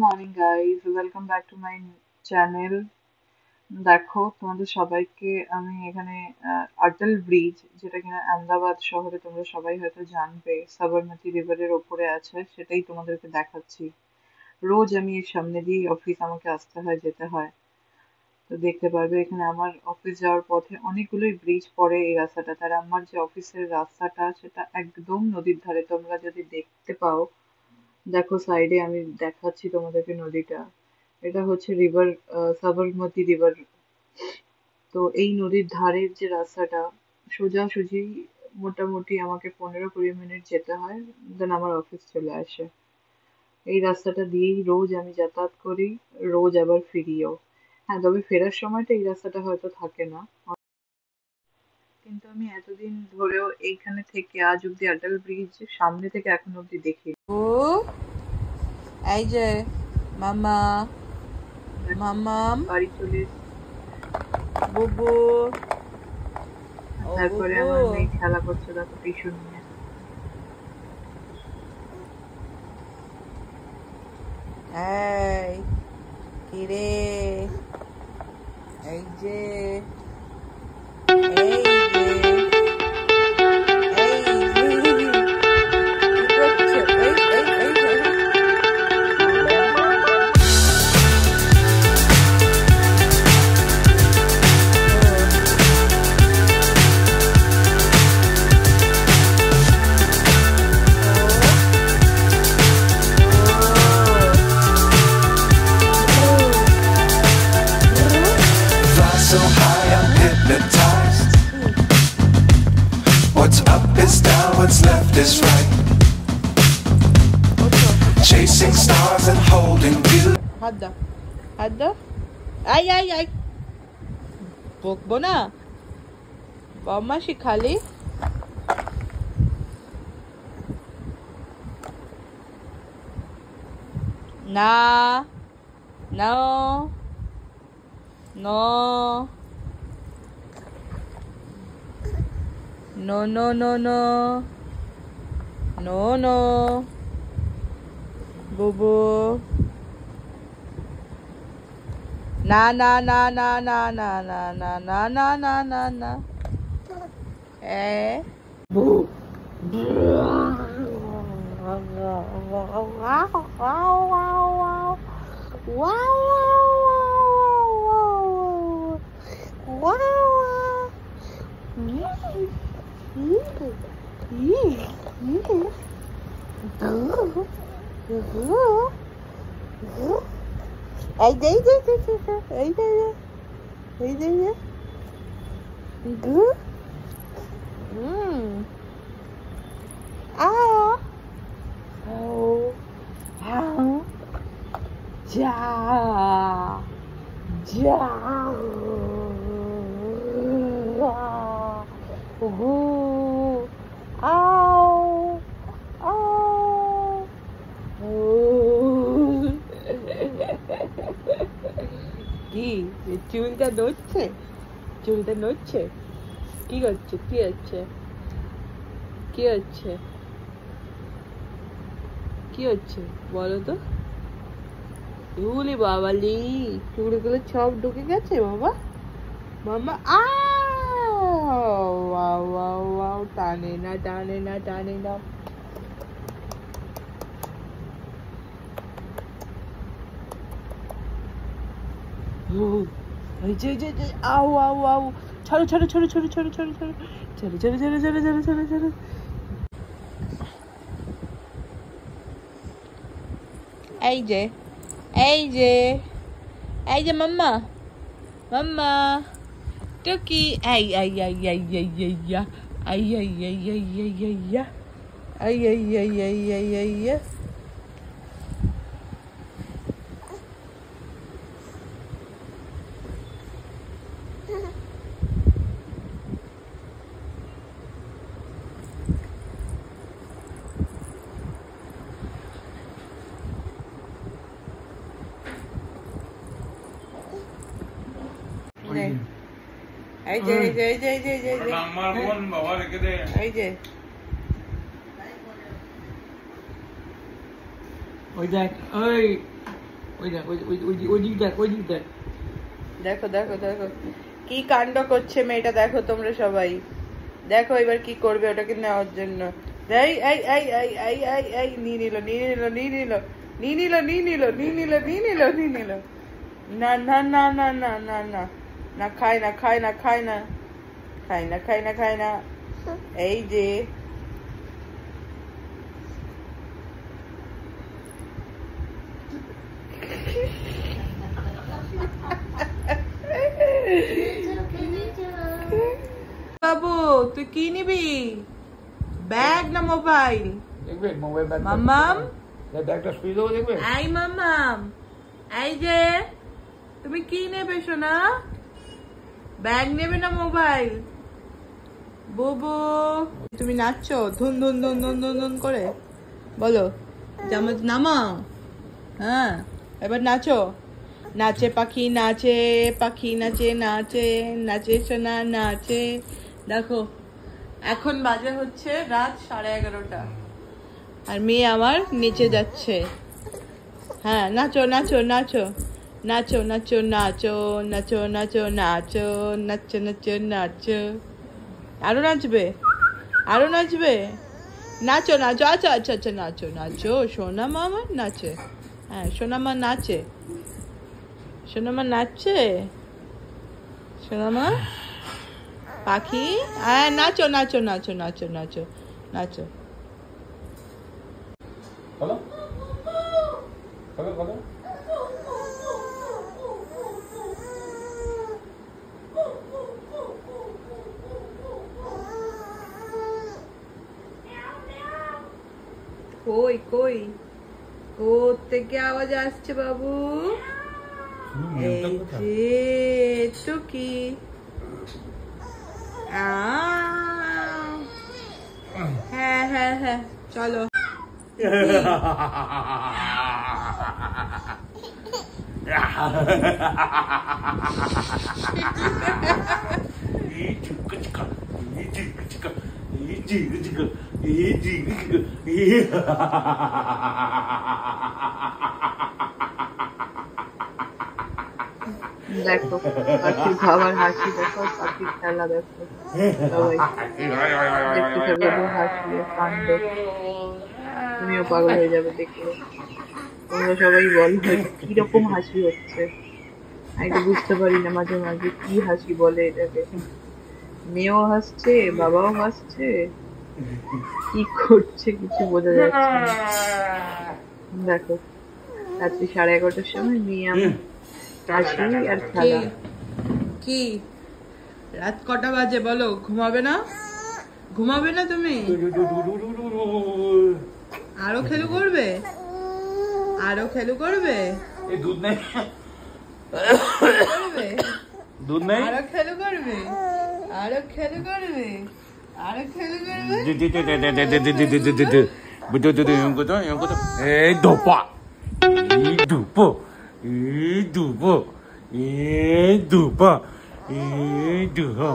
Morning guys, welcome back to my channel. দেখো তোমাদের সবাইকে আমি এখানে আটল ব্রিজ, যেটা কিনা আহমেদাবাদ শহরে তোমরা সবাই হয়তো জানবে, সাবরমতী রিভারের ওপরে আছে, সেটাই তোমাদেরকে দেখাচ্ছি। রোজ আমি এর সামনে দিয়ে অফিস আমাকে আসতে হয়, যেতে হয়। তো দেখতে পারবে এখানে আমার অফিস যাওয়ার পথে অনেকগুলোই ব্রিজ পড়ে এই রাস্তাটা। আর আমার যে অফিসের রাস্তাটা সেটা একদম নদীর ধারে। তোমরা যদি দেখতে পাও, দেখো সাইডে আমি দেখাচ্ছি তোমাদেরকে নদীটা। এটা হচ্ছে রিভার, সাবরমতী রিভার। তো এই নদীর ধারের যে রাস্তাটা, সোজাসুজি মোটামুটি আমাকে 15-20 মিনিট যেতে হয়, দেন আমার অফিস চলে আসে। এই রাস্তাটা দিয়েই রোজ আমি যাতায়াত করি, রোজ আবার ফিরিও। হ্যাঁ, তবে ফেরার সময়টা এই রাস্তাটা হয়তো থাকে না, কিন্তু আমি এতদিন ধরেও এইখানে থেকে আজ অব্দি অটল ব্রিজ সামনে থেকে এখন অব্দি দেখি। ও এই যে মামা মামাম বাড়ি চলে বুবু ও তারপরে বুবু আমার মেয়ে খেলা করছে, দেখো টিস্যু নিয়ে। এই কিরে এই যে এই যে এই যে কি করছো? এই Fly so high, I'm hypnotized. What's up is down, what's left is right. Chasing stars and holding you. হাত দাও হাত দাও আই আই আই বকবো না বদমাশি খালি না no no no no no no no no বুবু না না না না না না না না না না না না না বু এই যে এই যে এই যে এই যে গু আ ও আও যা যা গু আও আও কি চুলটা নড়ছে চুলটা নড়ছে কি করছে কি হচ্ছে কি হচ্ছে কি হচ্ছে বলো তো উলি বাবালি চুলগুলো সব ঢুকে গেছে বাবা মামা আও টানে না টানে না টানে না আও আও আও ছাড়ো ছাড়ো ছাড়ো ছাড়ো ছাড়ো ছাড়ো ছাড়ো ছাড়ো ছাড়ো ছাড়ো ছাড়ো ছাড়ো ছাড়ো ছাড়ো এই যে এই যে এই যে মাম্মা মাম্মা টুকি এই এই এই এই এই এই ইয়া এই এই এই এই এই এই ইয়া এই এই এই এই এই এই ইয়া এই যে এই যে এই যে এই যে এই যে আমার বোন বাবা রেখে দে এই যে ওই দেখ ওই ওই দেখ ওই দিক দেখ ওই দিক দেখ। দেখো দেখো দেখো কি কাণ্ড করছে মেয়েটা, দেখো তোমরা সবাই দেখো এবার কি করবে ওটাকে নেওয়ার জন্য। এই এই এই এই এই এই এই নিয়ে নিল নিয়ে নিল নিয়ে নিল নিয়ে নিল নিয়ে নিল নিয়ে নিল নিয়ে নিল নিয়ে নিল। না না না না না না না না, খায় না খায় না খায় না খায় না খায় না খায় না। এই যে বাবু তুই কি নিবি, ব্যাগ না মোবাইল? দেখবেন মোবাইল ব্যাগ মাম্মাম ব্যাগটা শুয়ে দেবো দেখবেন। এই মাম্মাম এই যে তুমি কি নেবে সোনা, ব্যাগ নেবে না মোবাইল? বুবু তুমি নাচছো ধুন ধুন ধুন ধুন ধুন ধুন করে, বলো জামা নামাও। হ্যাঁ এবার নাচো, নাচে পাখি নাচে পাখি নাচে নাচে নাচে সোনা নাচে। দেখো এখন বাজে হচ্ছে রাত 11:30 আর মেয়ে আমার নিচে যাচ্ছে। হ্যাঁ নাচো নাচো নাচো নাচো নাচো নাচো নাচো নাচো নাচো নাচো নাচো নাচো। আরো নাচবে আরো নাচবে, নাচো নাচো আচ্ছা আচ্ছা আচ্ছা নাচো নাচো সোনা মা আমার নাচে। হ্যাঁ সোনা মা নাচে, সোনা মা নাচছে, সোনা মা পাখি। হ্যাঁ নাচো নাচো নাচো নাচো নাচো নাচো। বলো বলো বলো। কই কই কোত্থেকে আওয়াজ আসছে বাবু? এই যে টুকি। হ্যাঁ হ্যাঁ হ্যাঁ চলো। দেখো পাখির খাবার হাসি, দেখো পাখির খেলা, দেখো সবাই দেখতে থাকবে হাসি কাণ্ড। তুমিও পাগল হয়ে যাবে দেখলে। তোমরা সবাই বলো কিরকম হাসি হচ্ছে, আমি তো বুঝতে পারি না মাঝে মাঝে কি হাসি বলে এটাকে। মেয়েও হাসছে বাবাও হাসছে, কি করছে কিছু বোঝা যাচ্ছে না। দেখো রাত্রি 11:30টার সময় মেয়ে আমি হাসি আর খেলা। কি রাত কটা বাজে বলো? ঘুমাবে না? ঘুমাবে না তুমি? আরো খেলু করবে? আরো খেলু করবে? এই দুধ নেই, করবে দুধ নেই। আরো খেলু করবে? আরো খেলু করবে? আরো খেলু করবে? এই ধোপা, এই ধুপো, এই ধুপো, এই ধুপা, এই ধুপো।